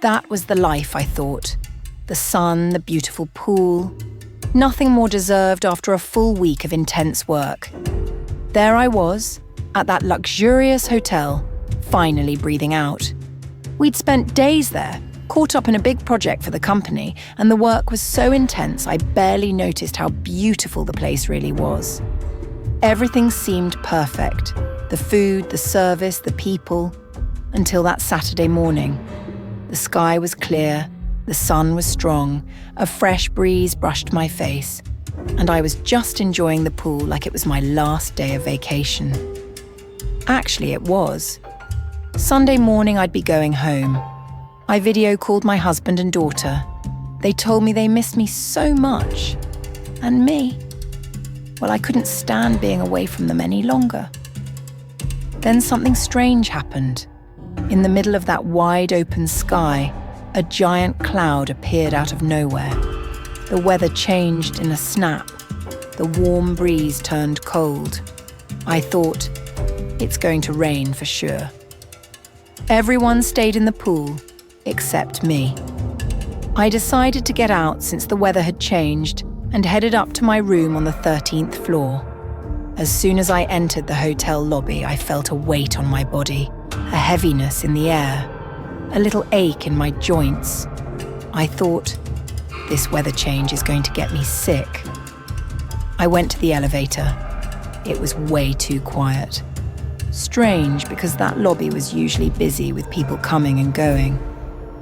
That was the life, I thought. The sun, the beautiful pool. Nothing more deserved after a full week of intense work. There I was, at that luxurious hotel, finally breathing out. We'd spent days there, caught up in a big project for the company, and the work was so intense I barely noticed how beautiful the place really was. Everything seemed perfect. The food, the service, the people. Until that Saturday morning. The sky was clear, the sun was strong, a fresh breeze brushed my face, and I was just enjoying the pool like it was my last day of vacation. Actually, it was. Sunday morning, I'd be going home. I video called my husband and daughter. They told me they missed me so much. And me? Well, I couldn't stand being away from them any longer. Then something strange happened. In the middle of that wide open sky, a giant cloud appeared out of nowhere. The weather changed in a snap. The warm breeze turned cold. I thought, it's going to rain for sure. Everyone stayed in the pool, except me. I decided to get out since the weather had changed and headed up to my room on the 13th floor. As soon as I entered the hotel lobby, I felt a weight on my body, a heaviness in the air, a little ache in my joints. I thought, this weather change is going to get me sick. I went to the elevator. It was way too quiet. Strange, because that lobby was usually busy with people coming and going.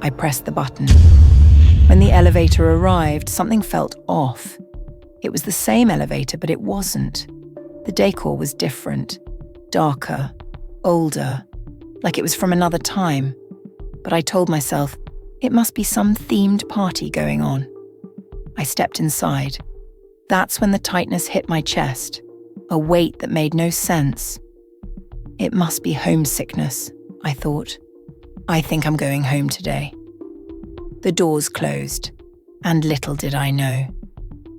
I pressed the button. When the elevator arrived, something felt off. It was the same elevator, but it wasn't. The decor was different, darker, older, like it was from another time. But I told myself, it must be some themed party going on. I stepped inside. That's when the tightness hit my chest, a weight that made no sense. It must be homesickness, I thought. I think I'm going home today. The doors closed, and little did I know.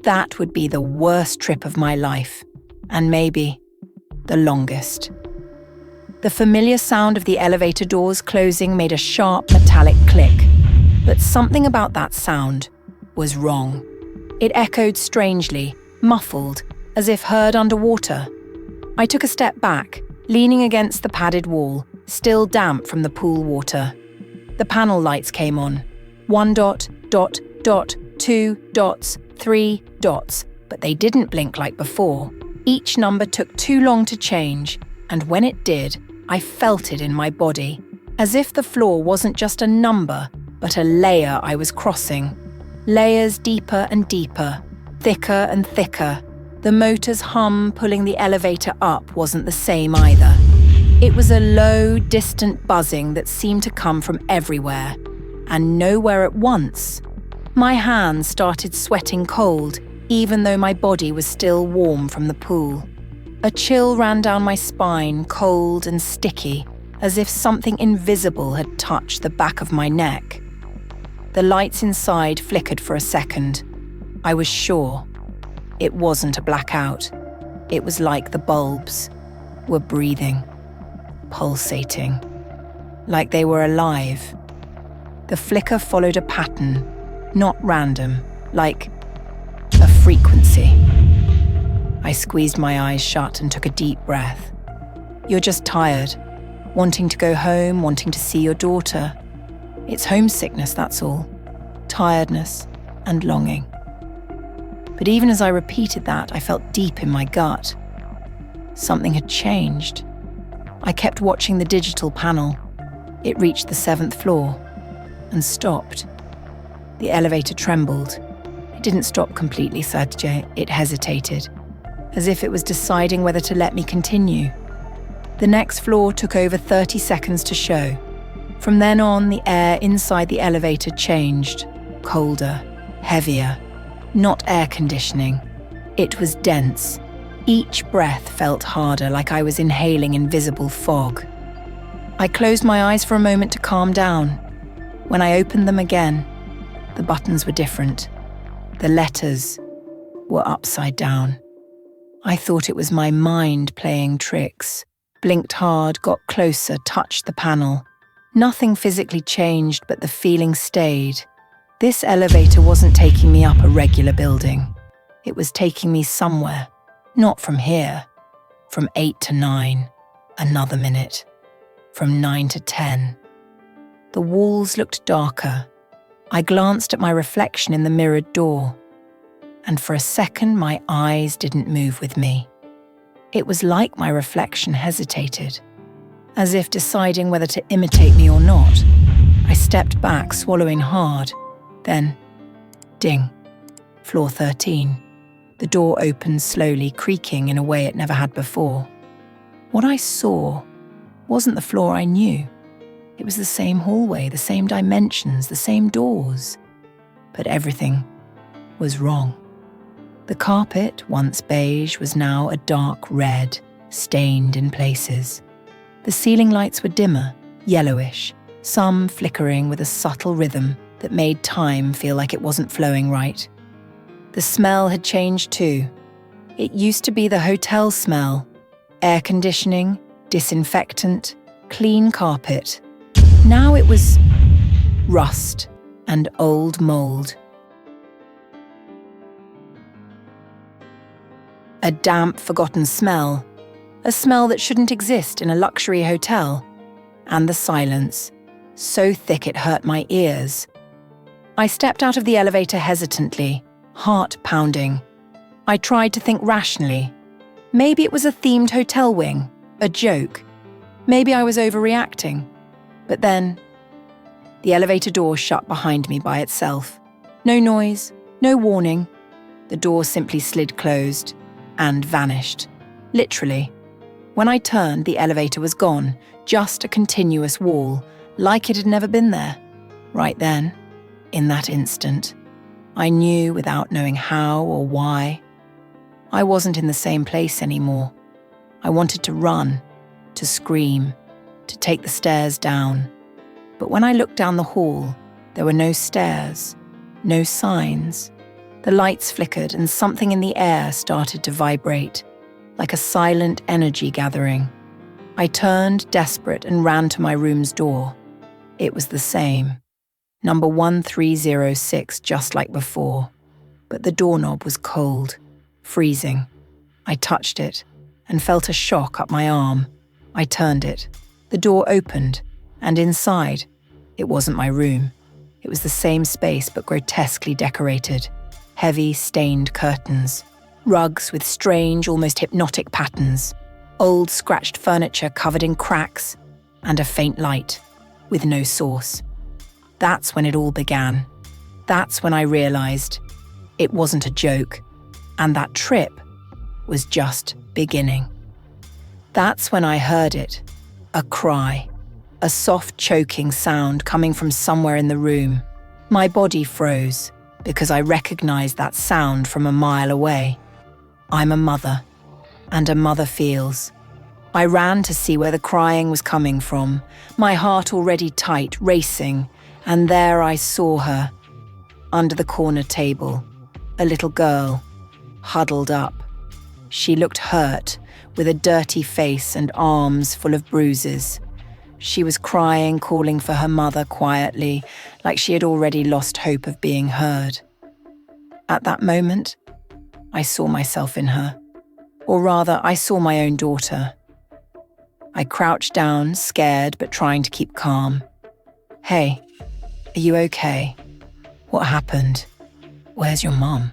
That would be the worst trip of my life, and maybe the longest. The familiar sound of the elevator doors closing made a sharp metallic click, but something about that sound was wrong. It echoed strangely, muffled, as if heard underwater. I took a step back, leaning against the padded wall, still damp from the pool water. The panel lights came on. 1 dot, dot, dot, 2 dots, 3 dots, but they didn't blink like before. Each number took too long to change, and when it did, I felt it in my body, as if the floor wasn't just a number, but a layer I was crossing. Layers deeper and deeper, thicker and thicker. The motor's hum pulling the elevator up wasn't the same either. It was a low, distant buzzing that seemed to come from everywhere, and nowhere at once. My hands started sweating cold, even though my body was still warm from the pool. A chill ran down my spine, cold and sticky, as if something invisible had touched the back of my neck. The lights inside flickered for a second. I was sure. It wasn't a blackout. It was like the bulbs were breathing, pulsating, like they were alive. The flicker followed a pattern, not random, like a frequency. I squeezed my eyes shut and took a deep breath. You're just tired, wanting to go home, wanting to see your daughter. It's homesickness, that's all. Tiredness and longing. But even as I repeated that, I felt deep in my gut. Something had changed. I kept watching the digital panel. It reached the 7th floor and stopped. The elevator trembled. It didn't stop completely, Sajjay. It hesitated, as if it was deciding whether to let me continue. The next floor took over 30 seconds to show. From then on, the air inside the elevator changed. Colder, heavier. Not air conditioning. It was dense. Each breath felt harder, like I was inhaling invisible fog. I closed my eyes for a moment to calm down. When I opened them again, the buttons were different. The letters were upside down. I thought it was my mind playing tricks. Blinked hard, got closer, touched the panel. Nothing physically changed, but the feeling stayed. This elevator wasn't taking me up a regular building. It was taking me somewhere, not from here. From 8 to 9, another minute. From 9 to 10. The walls looked darker. I glanced at my reflection in the mirrored door, and for a second my eyes didn't move with me. It was like my reflection hesitated, as if deciding whether to imitate me or not. I stepped back, swallowing hard. Then, ding, floor 13. The door opened slowly, creaking in a way it never had before. What I saw wasn't the floor I knew. It was the same hallway, the same dimensions, the same doors. But everything was wrong. The carpet, once beige, was now a dark red, stained in places. The ceiling lights were dimmer, yellowish, some flickering with a subtle rhythm that made time feel like it wasn't flowing right. The smell had changed too. It used to be the hotel smell: air conditioning, disinfectant, clean carpet. Now it was rust and old mold. A damp, forgotten smell. A smell that shouldn't exist in a luxury hotel. And the silence, so thick it hurt my ears. I stepped out of the elevator hesitantly, heart pounding. I tried to think rationally. Maybe it was a themed hotel wing, a joke. Maybe I was overreacting. But then, the elevator door shut behind me by itself. No noise, no warning. The door simply slid closed and vanished. Literally. When I turned, the elevator was gone, just a continuous wall, like it had never been there. Right then, in that instant, I knew without knowing how or why. I wasn't in the same place anymore. I wanted to run, to scream, to take the stairs down. But when I looked down the hall, there were no stairs, no signs. The lights flickered and something in the air started to vibrate, like a silent energy gathering. I turned, desperate, and ran to my room's door. It was the same. Number 1306, just like before. But the doorknob was cold, freezing. I touched it and felt a shock up my arm. I turned it. The door opened, and inside, it wasn't my room. It was the same space but grotesquely decorated. Heavy, stained curtains. Rugs with strange, almost hypnotic patterns. Old, scratched furniture covered in cracks. And a faint light, with no source. That's when it all began. That's when I realized it wasn't a joke, and that trip was just beginning. That's when I heard it, a cry, a soft choking sound coming from somewhere in the room. My body froze because I recognized that sound from a mile away. I'm a mother, and a mother feels. I ran to see where the crying was coming from, my heart already tight, racing, and there I saw her, under the corner table, a little girl, huddled up. She looked hurt, with a dirty face and arms full of bruises. She was crying, calling for her mother quietly, like she had already lost hope of being heard. At that moment, I saw myself in her. Or rather, I saw my own daughter. I crouched down, scared but trying to keep calm. "Hey, are you okay? What happened? Where's your mum?"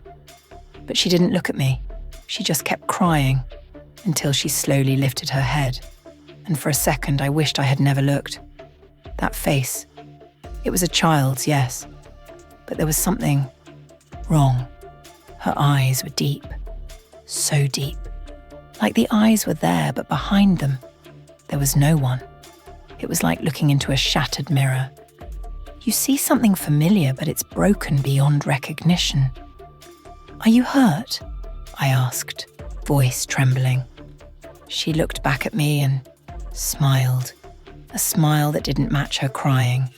But she didn't look at me. She just kept crying until she slowly lifted her head. And for a second, I wished I had never looked. That face. It was a child's, yes. But there was something wrong. Her eyes were deep. So deep. Like the eyes were there, but behind them, there was no one. It was like looking into a shattered mirror. You see something familiar, but it's broken beyond recognition. "Are you hurt?" I asked, voice trembling. She looked back at me and smiled. A smile that didn't match her crying.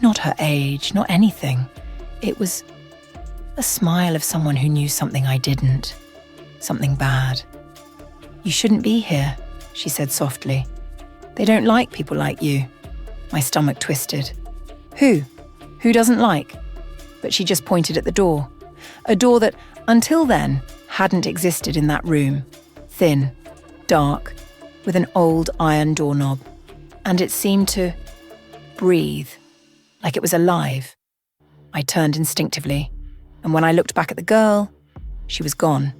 Not her age, not anything. It was a smile of someone who knew something I didn't. Something bad. "You shouldn't be here," she said softly. "They don't like people like you." My stomach twisted. Who? Who doesn't like? But she just pointed at the door. A door that, until then, hadn't existed in that room. Thin, dark, with an old iron doorknob. And it seemed to breathe, like it was alive. I turned instinctively, and when I looked back at the girl, she was gone.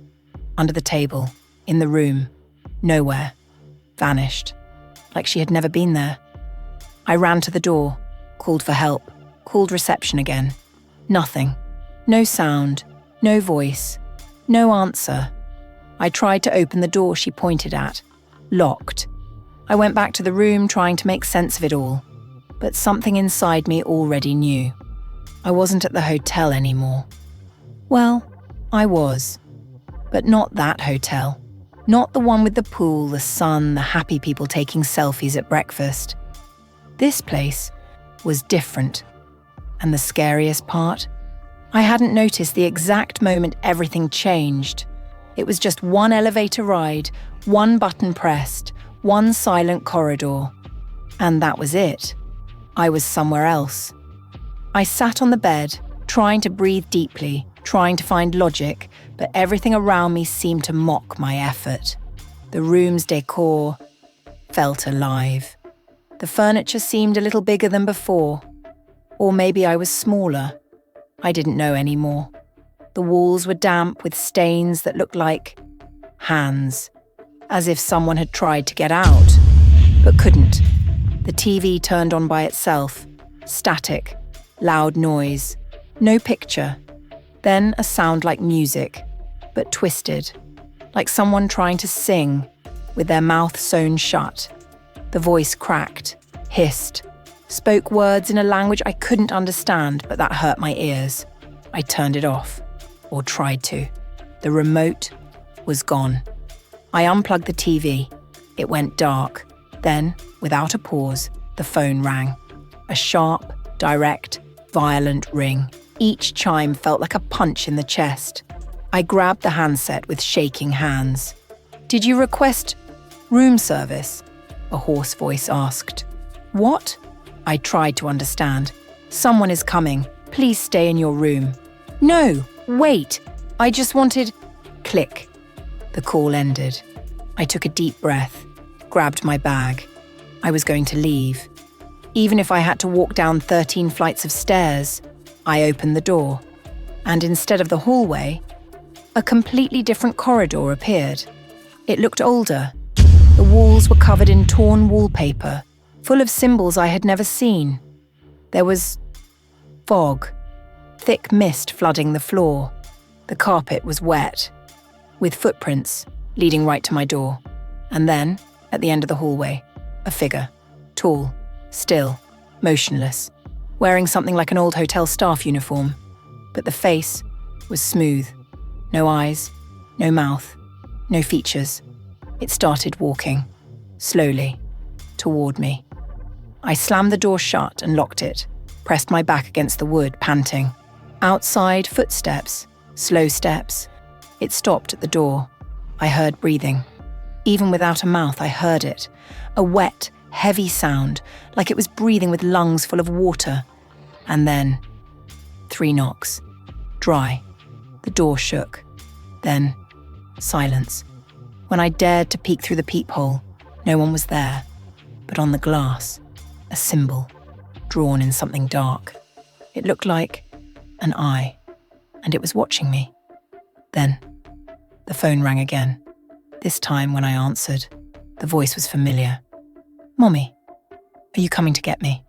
Under the table, in the room, nowhere. Vanished, like she had never been there. I ran to the door, called for help, called reception again. Nothing. No sound, no voice, no answer. I tried to open the door she pointed at. Locked. I went back to the room trying to make sense of it all, but something inside me already knew. I wasn't at the hotel anymore. Well, I was. But not that hotel. Not the one with the pool, the sun, the happy people taking selfies at breakfast. This place was different. And the scariest part? I hadn't noticed the exact moment everything changed. It was just one elevator ride, one button pressed, one silent corridor. And that was it. I was somewhere else. I sat on the bed, trying to breathe deeply, trying to find logic, but everything around me seemed to mock my effort. The room's decor felt alive. The furniture seemed a little bigger than before. Or maybe I was smaller. I didn't know anymore. The walls were damp with stains that looked like hands, as if someone had tried to get out, but couldn't. The TV turned on by itself, static, loud noise, no picture. Then a sound like music, but twisted, like someone trying to sing with their mouth sewn shut. The voice cracked, hissed, spoke words in a language I couldn't understand, but that hurt my ears. I turned it off, or tried to. The remote was gone. I unplugged the TV. It went dark. Then, without a pause, the phone rang. A sharp, direct, violent ring. Each chime felt like a punch in the chest. I grabbed the handset with shaking hands. "Did you request room service?" a hoarse voice asked. "What?" I tried to understand. "Someone is coming. Please stay in your room." "No, wait. I just wanted..." Click. The call ended. I took a deep breath, grabbed my bag. I was going to leave. Even if I had to walk down 13 flights of stairs, I opened the door. And instead of the hallway, a completely different corridor appeared. It looked older. The walls were covered in torn wallpaper, full of symbols I had never seen. There was fog, thick mist flooding the floor. The carpet was wet, with footprints leading right to my door. And then, at the end of the hallway, a figure, tall, still, motionless, wearing something like an old hotel staff uniform. But the face was smooth. No eyes, no mouth, no features. It started walking, slowly, toward me. I slammed the door shut and locked it, pressed my back against the wood, panting. Outside, footsteps, slow steps. It stopped at the door. I heard breathing. Even without a mouth, I heard it. A wet, heavy sound, like it was breathing with lungs full of water. And then, 3 knocks. Dry. The door shook. Then, silence. When I dared to peek through the peephole, no one was there. But on the glass, a symbol, drawn in something dark. It looked like an eye, and it was watching me. Then, the phone rang again. This time, when I answered, the voice was familiar. "Mommy, are you coming to get me?"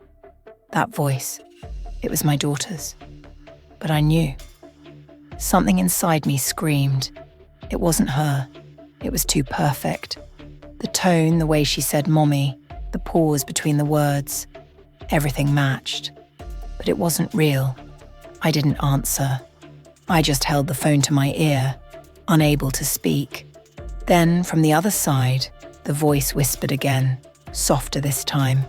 That voice, it was my daughter's. But I knew. Something inside me screamed. It wasn't her. It was too perfect. The tone, the way she said "mommy," the pause between the words, everything matched. But it wasn't real. I didn't answer. I just held the phone to my ear, unable to speak. Then, from the other side, the voice whispered again, softer this time.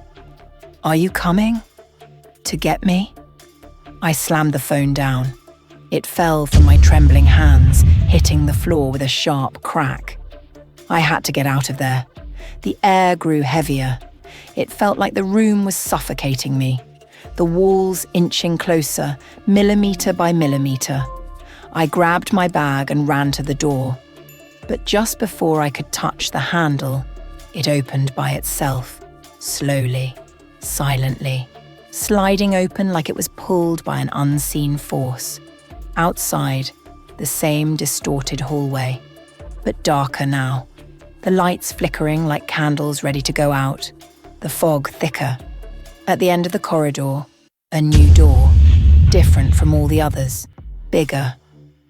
"Are you coming? To get me?" I slammed the phone down. It fell from my trembling hands, hitting the floor with a sharp crack. I had to get out of there. The air grew heavier. It felt like the room was suffocating me, the walls inching closer, millimetre by millimetre. I grabbed my bag and ran to the door. But just before I could touch the handle, it opened by itself, slowly, silently, sliding open like it was pulled by an unseen force. Outside, the same distorted hallway, but darker now. The lights flickering like candles ready to go out, the fog thicker. At the end of the corridor, a new door, different from all the others, bigger,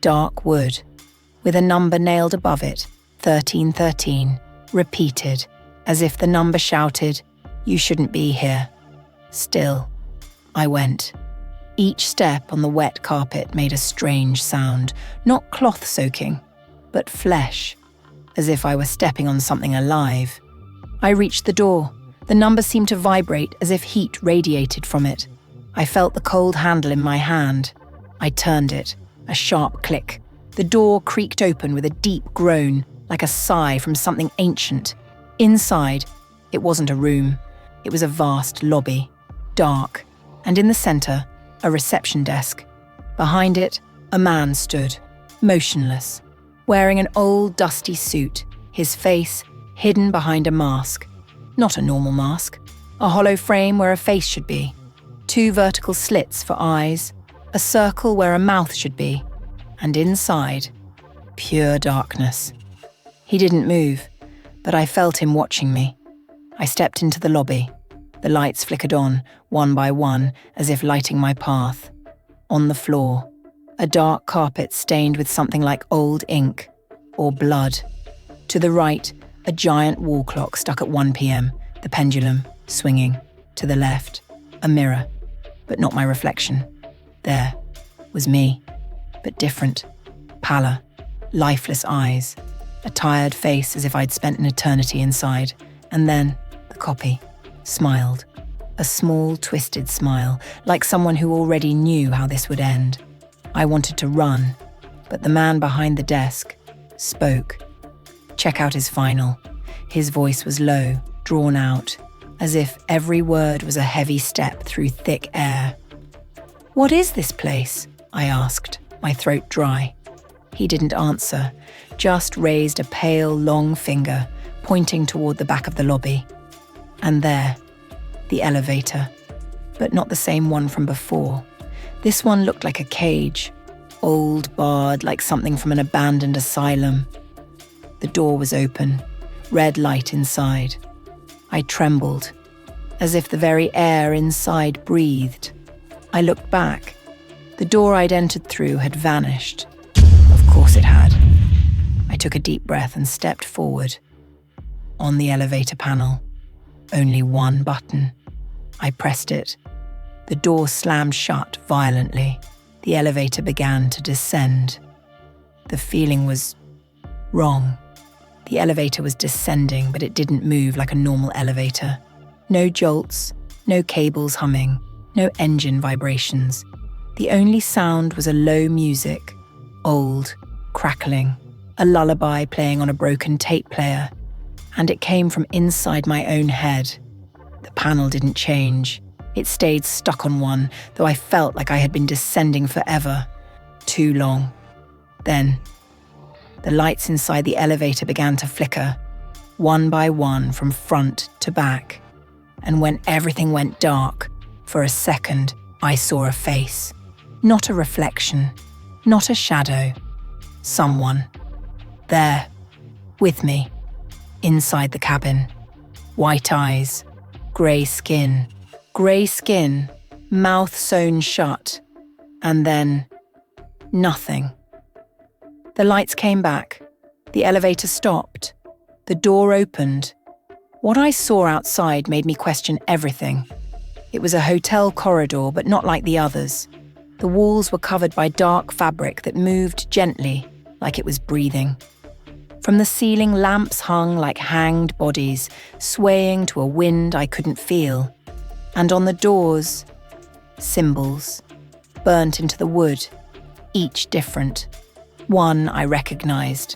dark wood, with a number nailed above it, 1313, repeated, as if the number shouted, "You shouldn't be here." Still, I went. Each step on the wet carpet made a strange sound, not cloth soaking, but flesh, as if I were stepping on something alive. I reached the door. The number seemed to vibrate as if heat radiated from it. I felt the cold handle in my hand. I turned it, a sharp click. The door creaked open with a deep groan, like a sigh from something ancient. Inside, it wasn't a room. It was a vast lobby, dark, and in the centre, a reception desk. Behind it, a man stood, motionless, wearing an old dusty suit, his face hidden behind a mask. Not a normal mask, a hollow frame where a face should be, 2 vertical slits for eyes, a circle where a mouth should be, and inside, pure darkness. He didn't move, but I felt him watching me. I stepped into the lobby. The lights flickered on, one by one, as if lighting my path. On the floor, a dark carpet stained with something like old ink or blood. To the right, a giant wall clock stuck at 1 p.m, the pendulum swinging. To the left, a mirror, but not my reflection. There was me, but different. Pallor, lifeless eyes, a tired face as if I'd spent an eternity inside. And then the copy smiled. A small, twisted smile, like someone who already knew how this would end. I wanted to run, but the man behind the desk spoke. Check out his final. His voice was low, drawn out, as if every word was a heavy step through thick air. "What is this place?" I asked, my throat dry. He didn't answer, just raised a pale, long finger, pointing toward the back of the lobby. And there, the elevator, but not the same one from before. This one looked like a cage, old, barred, like something from an abandoned asylum. The door was open, red light inside. I trembled, as if the very air inside breathed. I looked back. The door I'd entered through had vanished. Of course it had. I took a deep breath and stepped forward. On the elevator panel, only one button. I pressed it. The door slammed shut violently. The elevator began to descend. The feeling was wrong. The elevator was descending, but it didn't move like a normal elevator. No jolts, no cables humming, no engine vibrations. The only sound was a low music, old, crackling, a lullaby playing on a broken tape player. And it came from inside my own head. The panel didn't change. It stayed stuck on one, though I felt like I had been descending forever. Too long. Then, the lights inside the elevator began to flicker, one by one from front to back. And when everything went dark, for a second, I saw a face. Not a reflection, not a shadow. Someone. There, with me, inside the cabin. White eyes, grey skin, mouth sewn shut, and then nothing. The lights came back. The elevator stopped. The door opened. What I saw outside made me question everything. It was a hotel corridor, but not like the others. The walls were covered by dark fabric that moved gently, like it was breathing. From the ceiling, lamps hung like hanged bodies, swaying to a wind I couldn't feel. And on the doors, symbols, burnt into the wood, each different. One I recognized.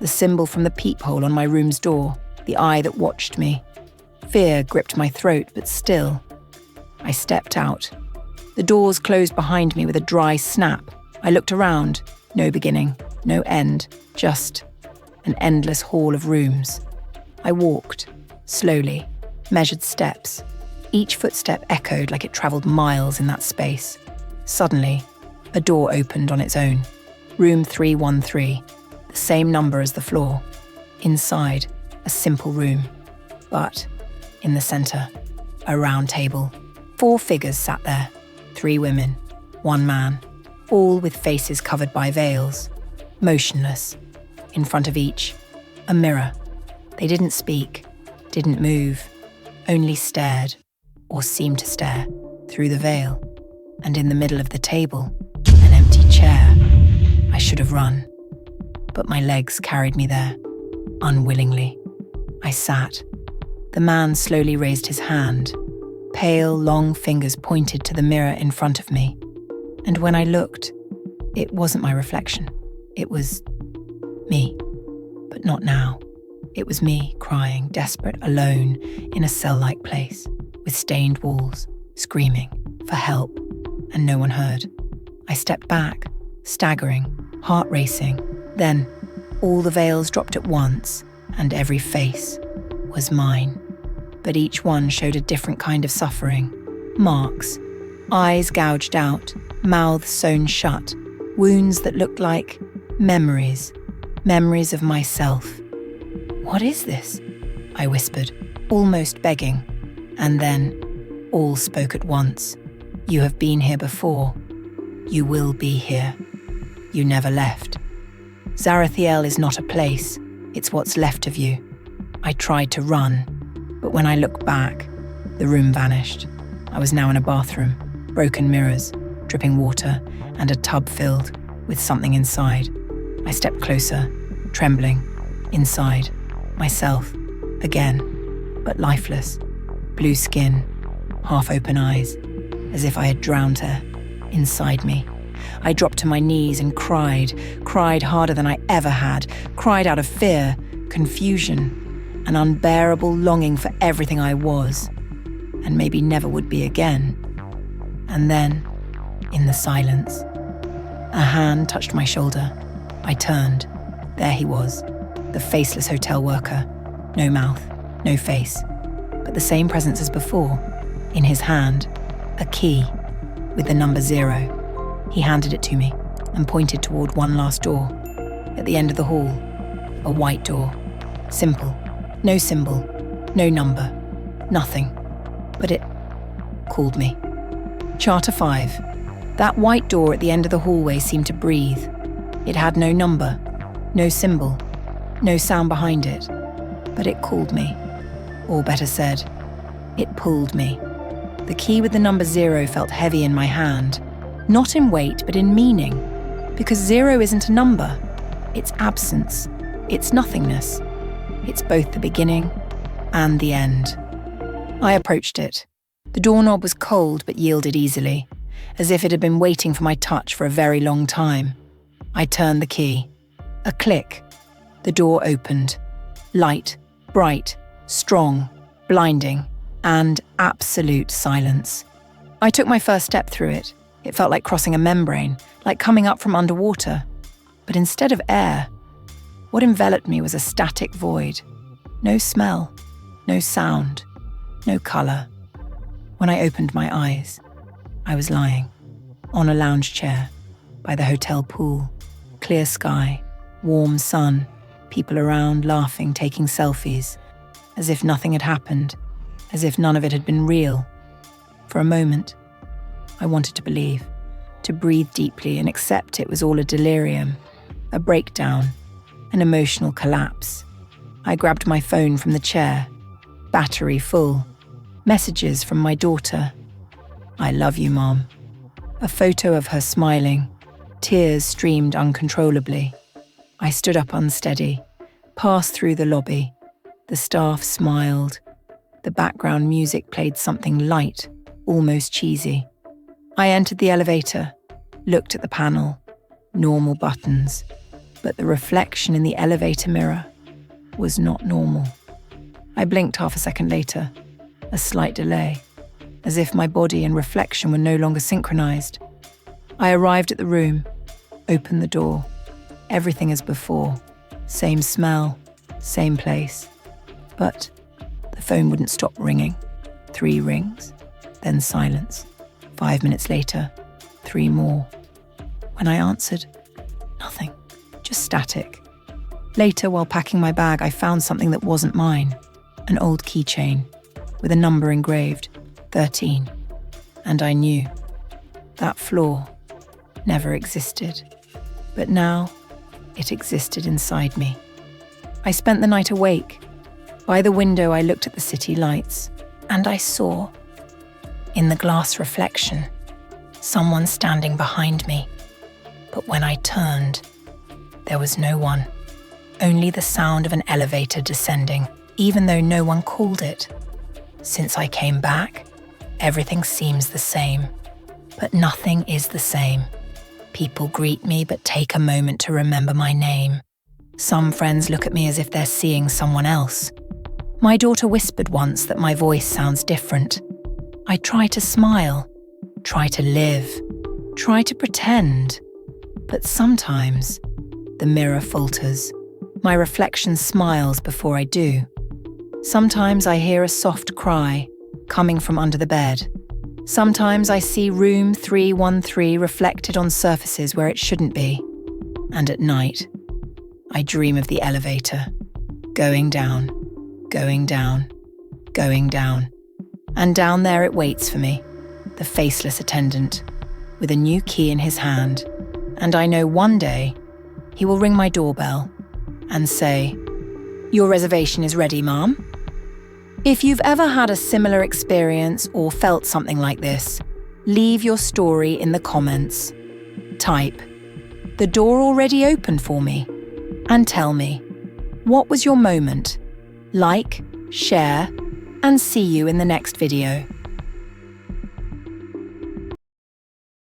The symbol from the peephole on my room's door, the eye that watched me. Fear gripped my throat, but still. I stepped out. The doors closed behind me with a dry snap. I looked around. No beginning, no end, just an endless hall of rooms. I walked, slowly, measured steps. Each footstep echoed like it travelled miles in that space. Suddenly, a door opened on its own. Room 313, the same number as the floor. Inside, a simple room. But, in the centre, a round table. 4 figures sat there. 3 women, 1 man, all with faces covered by veils. Motionless. In front of each, a mirror. They didn't speak, didn't move, only stared, or seemed to stare, through the veil. And in the middle of the table, an empty chair. I should have run, but my legs carried me there, unwillingly. I sat. The man slowly raised his hand. Pale, long fingers pointed to the mirror in front of me. And when I looked, it wasn't my reflection. It was me. But not now. It was me, crying, desperate, alone, in a cell-like place, with stained walls, screaming for help, and no one heard. I stepped back, staggering, heart racing. Then, all the veils dropped at once, and every face was mine. But each one showed a different kind of suffering. Marks, eyes gouged out, mouths sewn shut, wounds that looked like memories of myself. "What is this?" I whispered, almost begging. And then, all spoke at once. "You have been here before. You will be here. You never left. Zarathiel is not a place, it's what's left of you." I tried to run, but when I looked back, the room vanished. I was now in a bathroom, broken mirrors, dripping water, and a tub filled with something inside. I stepped closer, trembling. Inside, myself, again, but lifeless. Blue skin, half-open eyes, as if I had drowned her, inside me. I dropped to my knees and cried harder than I ever had, cried out of fear, confusion, an unbearable longing for everything I was, and maybe never would be again. And then, in the silence, a hand touched my shoulder. I turned. There he was, the faceless hotel worker. No mouth, no face, but the same presence as before. In his hand, a key with the number 0. He handed it to me and pointed toward one last door. At the end of the hall, a white door. Simple. No symbol, no number, nothing. But it called me. Charter 5. That white door at the end of the hallway seemed to breathe. It had no number, no symbol, no sound behind it. But it called me. Or better said, it pulled me. The key with the number 0 felt heavy in my hand. Not in weight, but in meaning. Because 0 isn't a number. It's absence. It's nothingness. It's both the beginning and the end. I approached it. The doorknob was cold but yielded easily, as if it had been waiting for my touch for a very long time. I turned the key. A click. The door opened. Light, bright, strong, blinding, and absolute silence. I took my first step through it. It felt like crossing a membrane, like coming up from underwater. But instead of air, what enveloped me was a static void. No smell, no sound, no colour. When I opened my eyes, I was lying on a lounge chair by the hotel pool. Clear sky, warm sun, people around laughing, taking selfies, as if nothing had happened, as if none of it had been real. For a moment, I wanted to believe, to breathe deeply and accept it was all a delirium, a breakdown, an emotional collapse. I grabbed my phone from the chair, battery full, messages from my daughter. "I love you, Mom." A photo of her smiling. Tears streamed uncontrollably. I stood up unsteady, passed through the lobby. The staff smiled. The background music played something light, almost cheesy. I entered the elevator, looked at the panel, normal buttons, but the reflection in the elevator mirror was not normal. I blinked half a second later, a slight delay, as if my body and reflection were no longer synchronized. I arrived at the room, opened the door. Everything as before. Same smell, same place. But the phone wouldn't stop ringing. 3 rings, then silence. 5 minutes later, 3 more. When I answered, nothing, just static. Later, while packing my bag, I found something that wasn't mine. An old keychain with a number engraved, 13. And I knew that floor never existed. But now, it existed inside me. I spent the night awake. By the window, I looked at the city lights, and I saw, in the glass reflection, someone standing behind me. But when I turned, there was no one. Only the sound of an elevator descending, even though no one called it. Since I came back, everything seems the same. But nothing is the same. People greet me but take a moment to remember my name. Some friends look at me as if they're seeing someone else. My daughter whispered once that my voice sounds different. I try to smile, try to live, try to pretend. But sometimes, the mirror falters. My reflection smiles before I do. Sometimes I hear a soft cry coming from under the bed. Sometimes I see room 313 reflected on surfaces where it shouldn't be. And at night, I dream of the elevator, going down, going down, going down. And down there it waits for me, the faceless attendant, with a new key in his hand. And I know one day he will ring my doorbell and say, "Your reservation is ready, ma'am." If you've ever had a similar experience or felt something like this, leave your story in the comments. Type, "The door already opened for me," and tell me, what was your moment? Like, share, and see you in the next video.